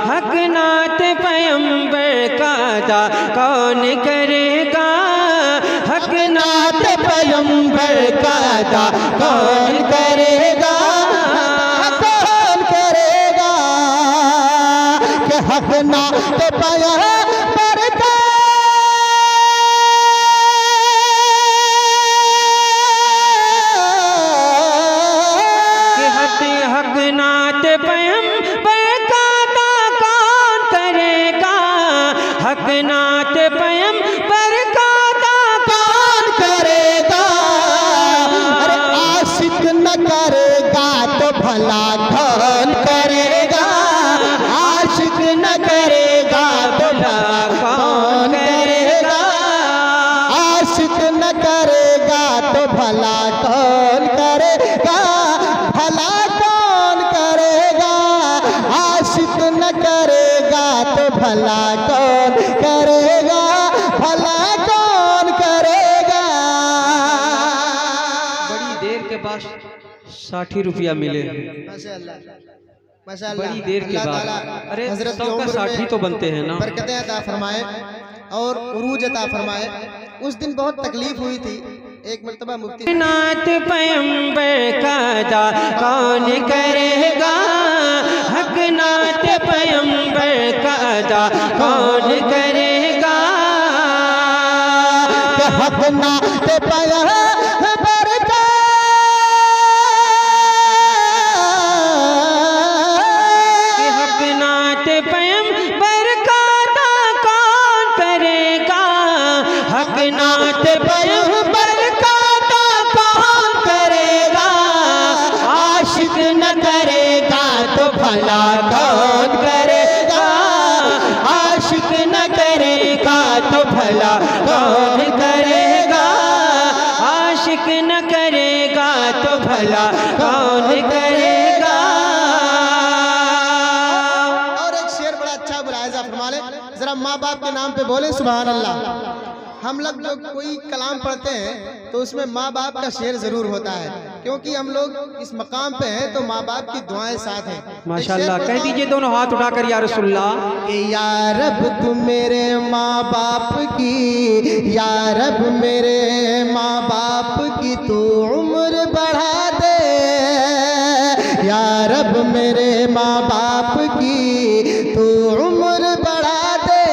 हक नात पैगंबर का अदा कौन करेगा, हक नात पैगंबर का अदा कौन करेगा, कौन करेगा कि हक नात पैगंबर का हक नात पैगंबर का अदा कौन करेगा, हक नात पैगंबर का अदा कौन करेगा। अरे आशिक न करेगा तो भला कौन करेगा, आशिक न करेगा तो भला कौन करेगा, आशिक न करेगा तो भला कौन करेगा, भला कौन करेगा, आशिक न करेगा तो भला कौन करेगा, भला कौन करेगा। बड़ी देर के बाद 60 रुपया मिले, माशाअल्लाह बड़ी देर के बाद। अरे 100 का 60 तो बनते हैं ना। बरकतें अता फरमाए और उरूज अता फरमाए। उस दिन बहुत तकलीफ हुई थी, एक मर्तबा मुफ्ती नात पैगंबर का अदा कौन करेगा, हक नात पैगंबर का अदा कौन करेगा, हक नात पैगंबर का हक नात पैगंबर का अदा कौन करेगा, हक नात पैगंबर का अदा कौन करेगा, आशिक न करेगा तो भला कौन करेगा, आशिक न करेगा तो भला कौन करेगा, आशिक न करेगा तो भला कौन करेगा। और एक शेर बड़ा अच्छा मुलाहिजा फरमा ले, जरा माँ बाप के नाम पे बोले सुभान अल्लाह। हम लोग जो कोई कलाम पढ़ते हैं तो उसमें माँ बाप का शेर जरूर होता है, क्योंकि हम लोग इस मकाम पे हैं तो माँ बाप की दुआएं साथ हैं। माशाल्लाह, कह दीजिए दोनों हाथ उठाकर या रसूलुल्लाह, कि या रब तू मेरे माँ बाप की, या रब मेरे माँ बाप की तू उम्र बढ़ा दे, या रब मेरे माँ बाप की तू उम्र बढ़ा दे,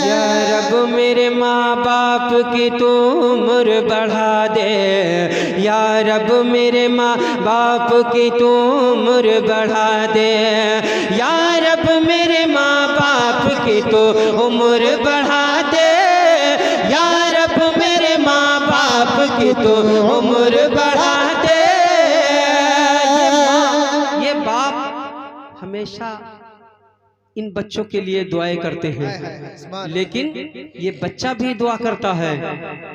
या रब मेरे माँ बाप की तू उम्र बढ़ा दे, या रब मेरे माँ बाप की तू उम्र बढ़ा दे, या रब मेरे माँ बाप की तू उम्र बढ़ा दे, या रब मेरे माँ बाप की तू उम्र बढ़ा दे। ये बाप हमेशा इन बच्चों के लिए दुआएं करते हैं, लेकिन ये बच्चा भी दुआ करता है।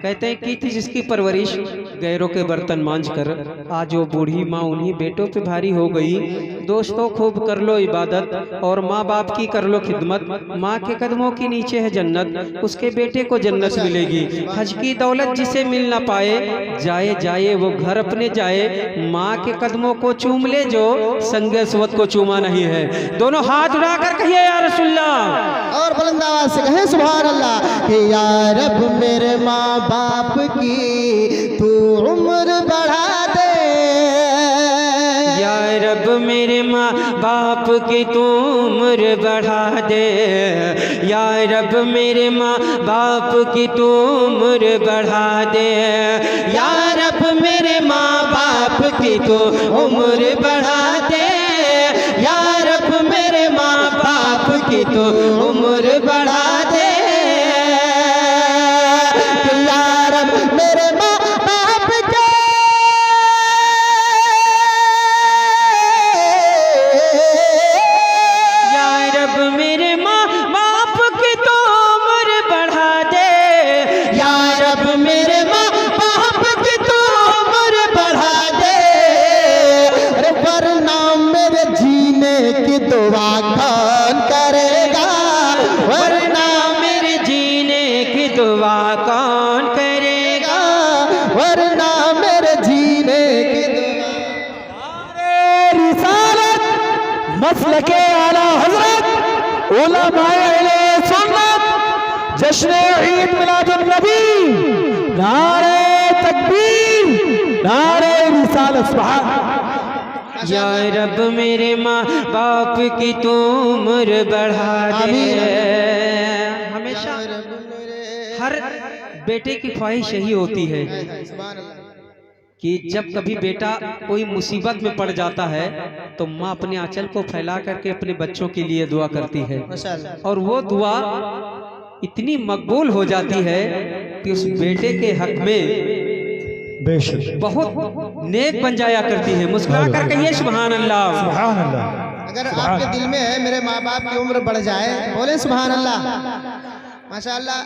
कहते हैं की थी जिसकी परवरिश गैरों के बर्तन मांझ कर, आज वो बूढ़ी माँ उन्हीं बेटों पे भारी हो गई। दोस्तों खूब कर लो इबादत और माँ बाप की कर लो खिदमत, माँ के कदमों के नीचे है जन्नत, उसके बेटे को जन्नत मिलेगी। हज की दौलत जिसे मिल ना पाए, जाए जाए वो घर अपने जाए, माँ के कदमों को चूम ले जो संगे सुवत को चूमा नहीं है। दोनों हाथ उठाकर कहिए या रसूलुल्लाह, और बुलंद आवाज से कहें सुभान अल्लाह। कि या रब मेरे माँ बाप की तू उम्र बढ़ा दे, या रब मेरे माँ बाप की तू उम्र बढ़ा दे, या रब मेरे माँ बाप की तू उम्र बढ़ा दे, या रब मेरे माँ बाप की तू उम्र बढ़ा दे, या रब मेरे माँ बाप की तू उम्र बढ़ा दे। या रब मेरे माँ बाप के, या रब मेरे माँ बाप की तू उम्र बढ़ा दे, या रब मेरे माँ बाप की तू उम्र बढ़ा दे, अरे वरना मेरे जीने की दुआ कौन करेगा, वरना मेरे जीने की दुआ कौन करेगा, वरना मेरे जीने की दुआ। रिसालत मसलके आला हजरत उलमाए अहले सुन्नत जश्न ईद मिलादुन नबी, नारे तकबीर, नारे रिसालत, सुभान। या रब मेरे माँ बाप की तू उम्र बढ़ा दे। हमेशा हर बेटे की ख्वाहिश यही होती है कि जब कभी बेटा कोई मुसीबत में पड़ जाता है तो माँ अपने आंचल को फैला करके अपने बच्चों के लिए दुआ करती है, और वो दुआ इतनी मकबूल हो जाती है कि उस बेटे के हक में बेशक बहुत नेक बन जाया करती है। मुस्कुरा कर कहिए सुभान अल्लाह। सुभान अल्लाह। अगर आपके दिल में है मेरे माँ बाप की उम्र बढ़ जाए, बोले सुभान अल्लाह। माशाअल्लाह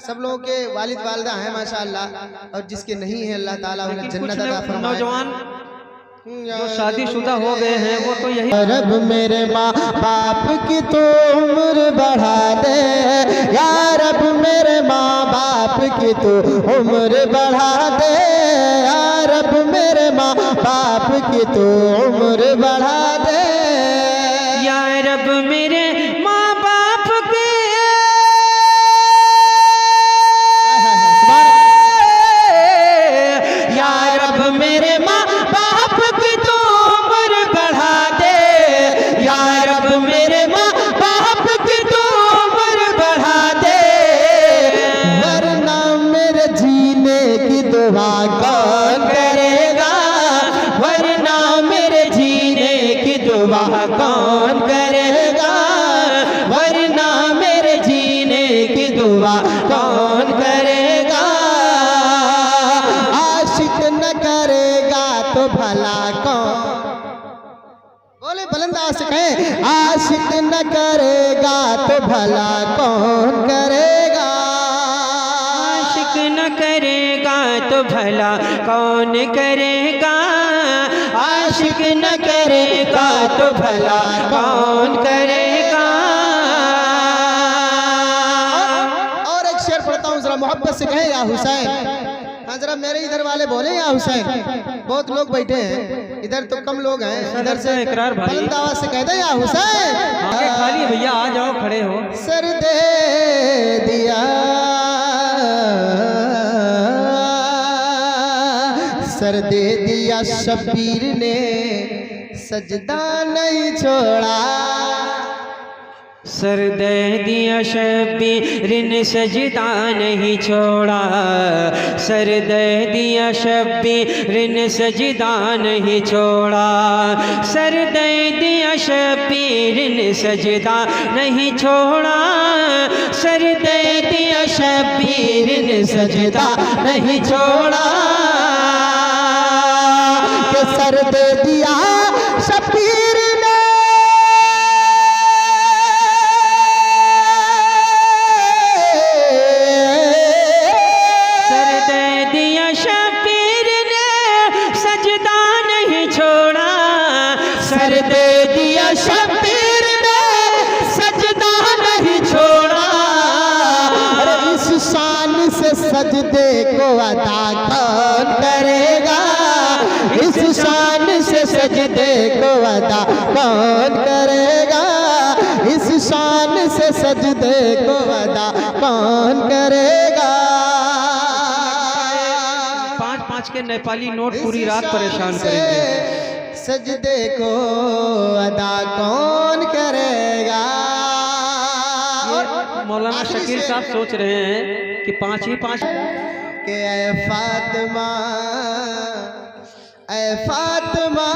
सब लोगों के वालिद वालिदा हैं माशाअल्लाह, और जिसके नहीं है अल्लाह ताला उन्हें जन्नत अता फरमाए। नौजवान जो शादीशुदा हो गए हैं वो तो यही रब मेरे माँ बाप की तो उम्र बढ़ा दे, या रब मेरे माँ बाप की तो उम्र बढ़ा दे, या रब मेरे माँ बाप की तो उम्र बढ़ा दे, या रब मेरे माँ बाप के, या रब मेरे माँ बाप की तो उम्र बढ़ा दे, या रब मेरे माँ बाप की तो उम्र बढ़ा दे, वरना मेरे जीने की दुआ कौन करेगा, वरना मेरे जीने की दुआ कौन करेगा, वरना मेरे जीने की दुआ कौन करेगा। आशिक न करेगा तो भला कौन, बोले बुलंद आवाज से कहें, आशिक न करेगा तो भला कौन करेगा, आशिक न करेगा तो भला कौन करेगा, आशिक न करेगा तो भला कौन करेगा। और एक शेर पढ़ता हूँ, जरा मोहब्बत से कहें या हुसैन। हाँ जरा मेरे इधर वाले बोले या हुसैन। बहुत लोग बैठे हैं, इधर तो कम लोग हैं, इधर से इकरार भाई, बुलंद आवाज से कह दे या हुसैन। आगे खाली भैया आ जाओ, खड़े हो। सर दे दिया, सर दे दिया शबीर ने सजदा नहीं छोड़ा, सर दे दिया शब्बीर ने सजदा नहीं छोड़ा, सर दे दिया शब्बीर ने सजदा नहीं छोड़ा, सर दे दिया शब्बीर ने सजदा नहीं छोड़ा, सर दे दिया शब्बीर ने सजदा नहीं छोड़ा, कि सर दे दिया शबीर ने सर दे दिया शब्बीर ने सजदा नहीं छोड़ा। अरे इस शान से सजदे को अदा कौन करेगा, इस शान से सजदे को अदा कौन करेगा, इस शान से सजदे को अदा कौन करेगा। 5-5 के नेपाली नोट पूरी रात परेशान करेंगे। सजदे को अदा कौन करेगा। मौलाना शकील साहब सोच रहे हैं कि 5 ही 5 के ऐ फातिमा, ऐ फातिमा,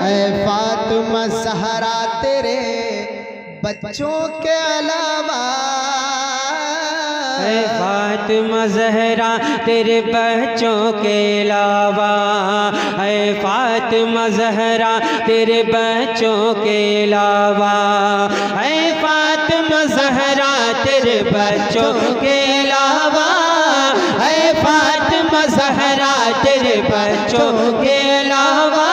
ऐ फातिमा सहरा तेरे बच्चों के अलावा, ऐ फातिमा ज़हरा तेरे बच्चों के अलावा, ऐ फातिमा ज़हरा तेरे बच्चों के अलावा, ऐ फातिमा ज़हरा तेरे बच्चों के अलावा, ऐ फातिमा ज़हरा तेरे बच्चों के अलावा,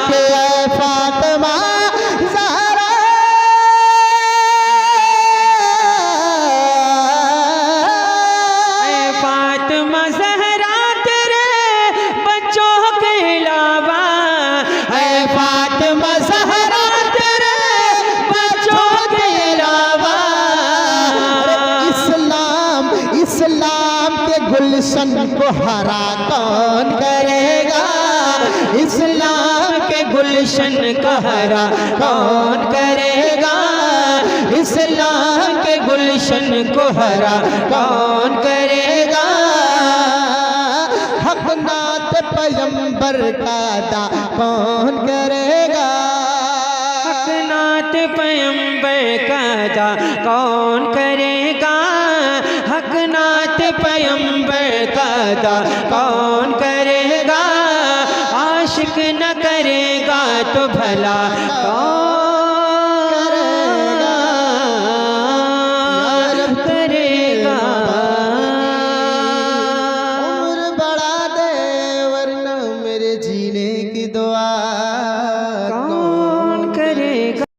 के ऐ फातिमा ज़हरा, ऐ फातिमा ज़हरा तेरे बच्चों के अलावा, हरा कौन करेगा, इस्लाम के गुलशन को हरा कौन करेगा, इस्लाम के गुलशन को हरा कौन करेगा। हक नात पैगंबर का अदा कौन करेगा, हक नात पैगंबर का अदा कौन करेगा, हक नात पैगंबर का अदा कौन करेगा। आशिक न करेगा तो भला कौन करेगा। उम्र बढ़ा दे वरना मेरे जीने की दुआ